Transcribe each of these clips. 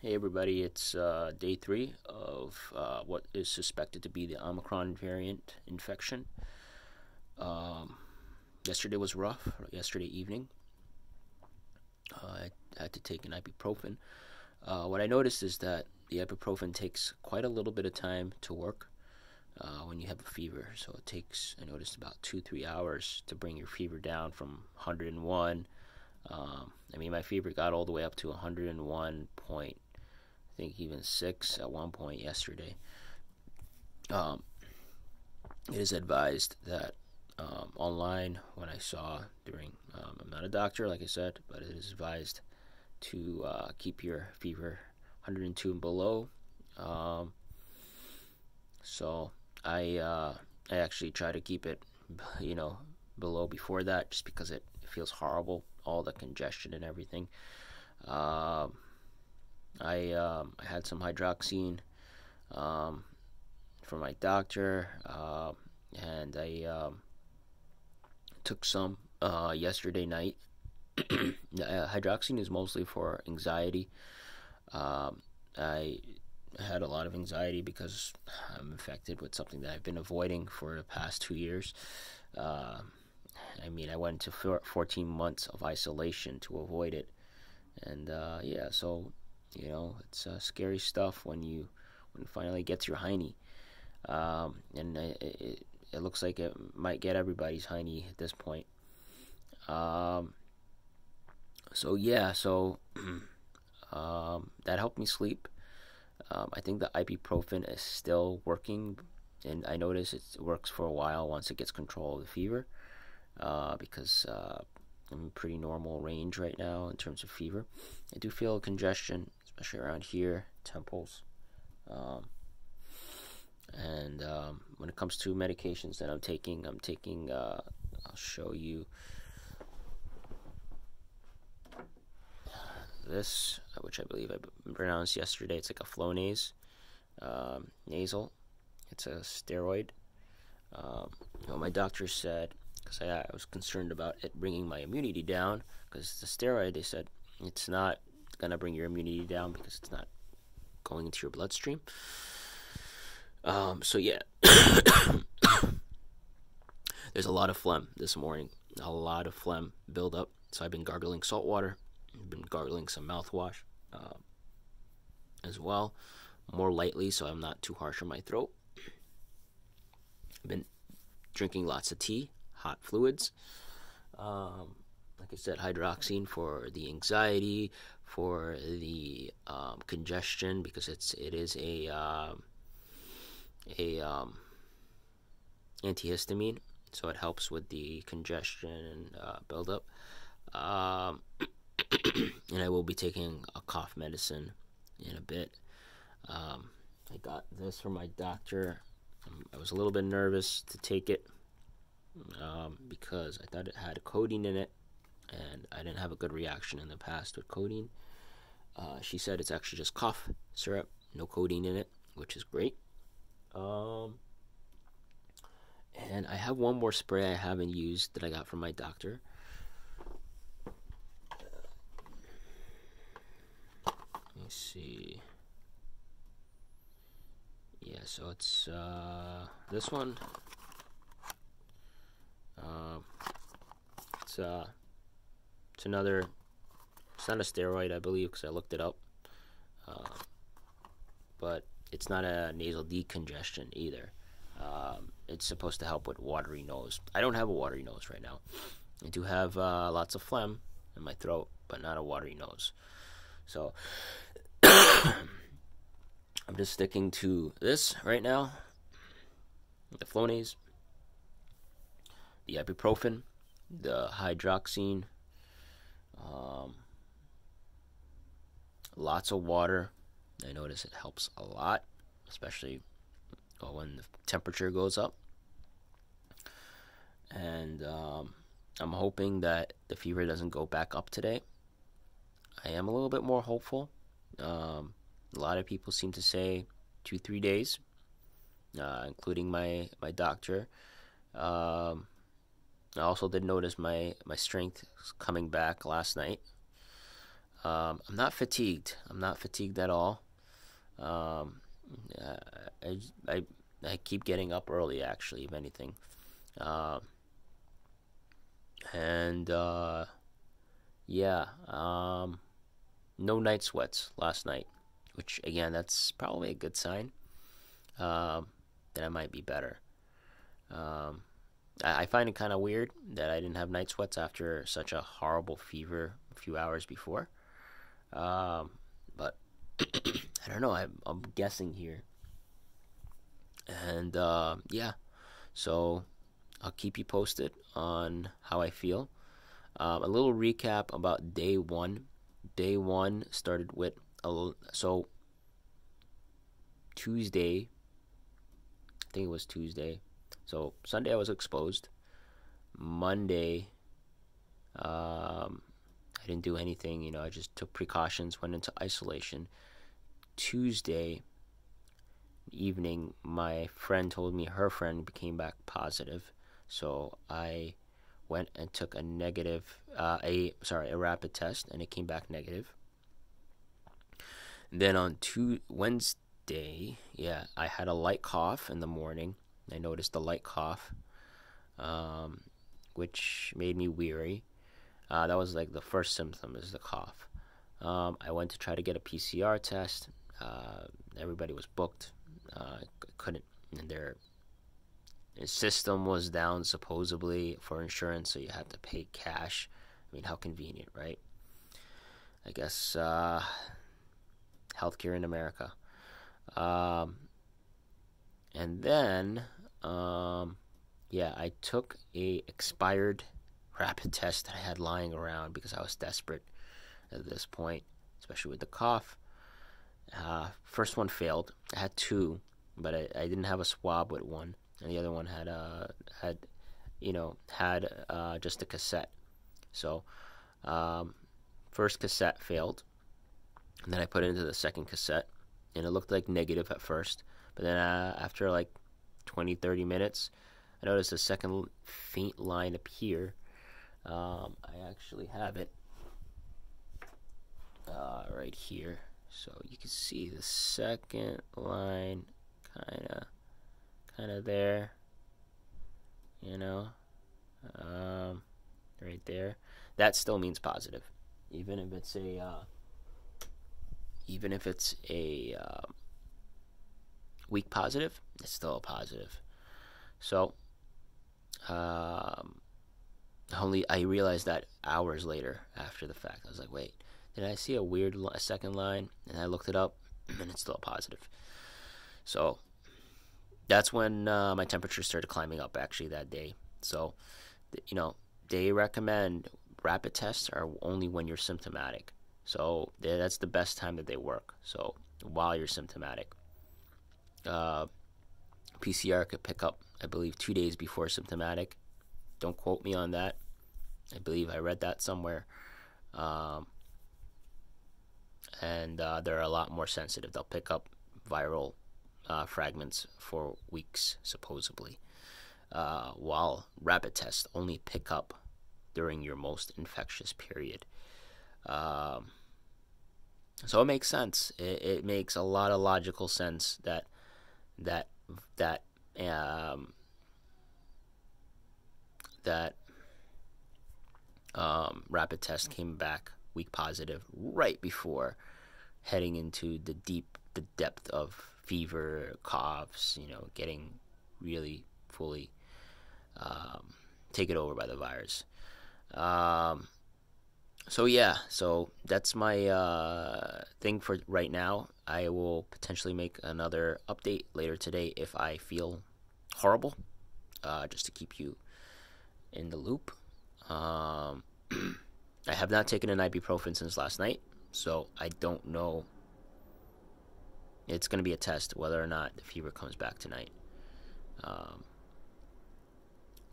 Hey everybody, it's day 3 of what is suspected to be the Omicron variant infection. Um, Yesterday was rough. Yesterday evening, I had to take an ibuprofen. What I noticed is that the ibuprofen takes quite a little bit of time to work when you have a fever. So it takes, I noticed, about 2-3 hours to bring your fever down from 101. My fever got all the way up to 101 point, I think even 6 at one point yesterday. Um, it is advised that online, when I saw during, I'm not a doctor, like I said, but it is advised to keep your fever 102 and below. So I actually try to keep it, below before that, just because it feels horrible, all the congestion and everything. I had some hydroxine from my doctor, and I took some yesterday night. Hydroxine is mostly for anxiety. I had a lot of anxiety because I'm infected with something that I've been avoiding for the past 2 years. I went into 14 months of isolation to avoid it, and so it's scary stuff when it finally gets your hiney, and it looks like it might get everybody's hiney at this point. So that helped me sleep. I think the ibuprofen is still working, and I notice it works for a while once it gets control of the fever, because I'm in pretty normal range right now in terms of fever. I do feel congestion, especially around here, temples. And when it comes to medications that I'm taking, I'll show you this, which I believe I pronounced yesterday. It's like a Flonase nasal. It's a steroid. My doctor said, because I was concerned about it bringing my immunity down, because the steroid, they said it's not gonna bring your immunity down because it's not going into your bloodstream. There's a lot of phlegm this morning, a lot of phlegm build up. So I've been gargling salt water, I've been gargling some mouthwash as well, more lightly so I'm not too harsh on my throat. I've been drinking lots of tea, hot fluids. Like I said, hydroxine for the anxiety, for the congestion, because it is a antihistamine, so it helps with the congestion and buildup. And I will be taking a cough medicine in a bit. I got this from my doctor. I was a little bit nervous to take it because I thought it had codeine in it, and I didn't have a good reaction in the past with codeine. She said it's actually just cough syrup, no codeine in it, which is great. And I have one more spray I haven't used that I got from my doctor. Let me see. Yeah, so it's this one. It's another. It's not a steroid, I believe, because I looked it up. But it's not a nasal decongestion either. It's supposed to help with watery nose. I don't have a watery nose right now. I do have lots of phlegm in my throat, but not a watery nose. So I'm just sticking to this right now. The Flonase, the ibuprofen, the hydroxine, lots of water. I notice it helps a lot, especially when the temperature goes up. And I'm hoping that the fever doesn't go back up today. I am a little bit more hopeful. A lot of people seem to say 2-3 days, including my doctor. I also did notice my strength coming back last night. I'm not fatigued. I'm not fatigued at all. Um, uh, I, I, I keep getting up early, actually, if anything. Um, and yeah, no night sweats last night, which again, that's probably a good sign. Um, that I might be better. Um, I find it kind of weird that I didn't have night sweats after such a horrible fever a few hours before. Um, but I don't know. I'm guessing here, and yeah. So I'll keep you posted on how I feel. A little recap about day one. Day one started with so Tuesday. I think it was Tuesday. So Sunday I was exposed. Monday, I didn't do anything. I just took precautions, went into isolation. Tuesday evening, my friend told me her friend became back positive, so I went and took a rapid test, and it came back negative. And then on Wednesday, yeah, I had a light cough in the morning. I noticed a light cough, which made me weary. That was like the first symptom, is the cough. I went to try to get a PCR test. Everybody was booked. Couldn't, and their system was down supposedly for insurance, so you had to pay cash. I mean, how convenient, right? I guess healthcare in America. And then, yeah, I took a expired rapid test that I had lying around because I was desperate at this point, especially with the cough. First one failed. I had two, but I didn't have a swab with one, and the other one had just a cassette. So, first cassette failed, and then I put it into the second cassette, and it looked like negative at first, but then after like 20-30 minutes, I noticed a second faint line appear. I actually have it right here, so you can see the second line kind of there, right there. That still means positive, even if it's a weak positive. It's still a positive. So I realized that hours later after the fact. I was like, wait, did I see a weird second line? And I looked it up, and it's still a positive. So that's when my temperature started climbing up, actually, that day. So, they recommend rapid tests are only when you're symptomatic. So that's the best time that they work. So while you're symptomatic. PCR could pick up, I believe, 2 days before symptomatic. Don't quote me on that. I believe I read that somewhere. And they're a lot more sensitive. They'll pick up viral fragments for weeks, supposedly, while rapid tests only pick up during your most infectious period. So it makes sense. It makes a lot of logical sense that rapid test came back weak positive right before heading into the depth of fever, coughs, getting really fully taken over by the virus. So that's my thing for right now. I will potentially make another update later today if I feel horrible, just to keep you in the loop. I have not taken an ibuprofen since last night, so I don't know. It's going to be a test whether or not the fever comes back tonight.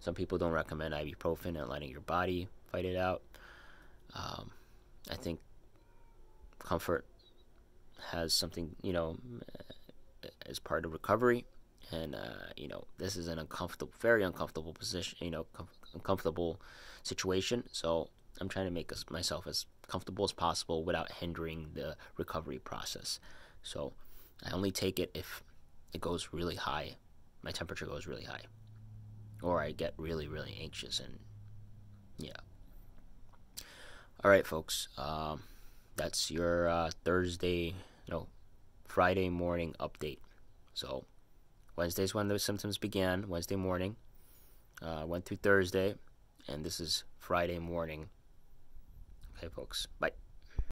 Some people don't recommend ibuprofen and letting your body fight it out. I think comfort has something, as part of recovery, and this is an very uncomfortable position, uncomfortable situation. So I'm trying to make myself as comfortable as possible without hindering the recovery process. So I only take it if it goes really high, my temperature goes really high, or I get really, really anxious. And yeah. All right, folks. That's your Friday morning update. So Wednesday's when the symptoms began. Wednesday morning. Went through Thursday, and this is Friday morning. Okay, folks. Bye.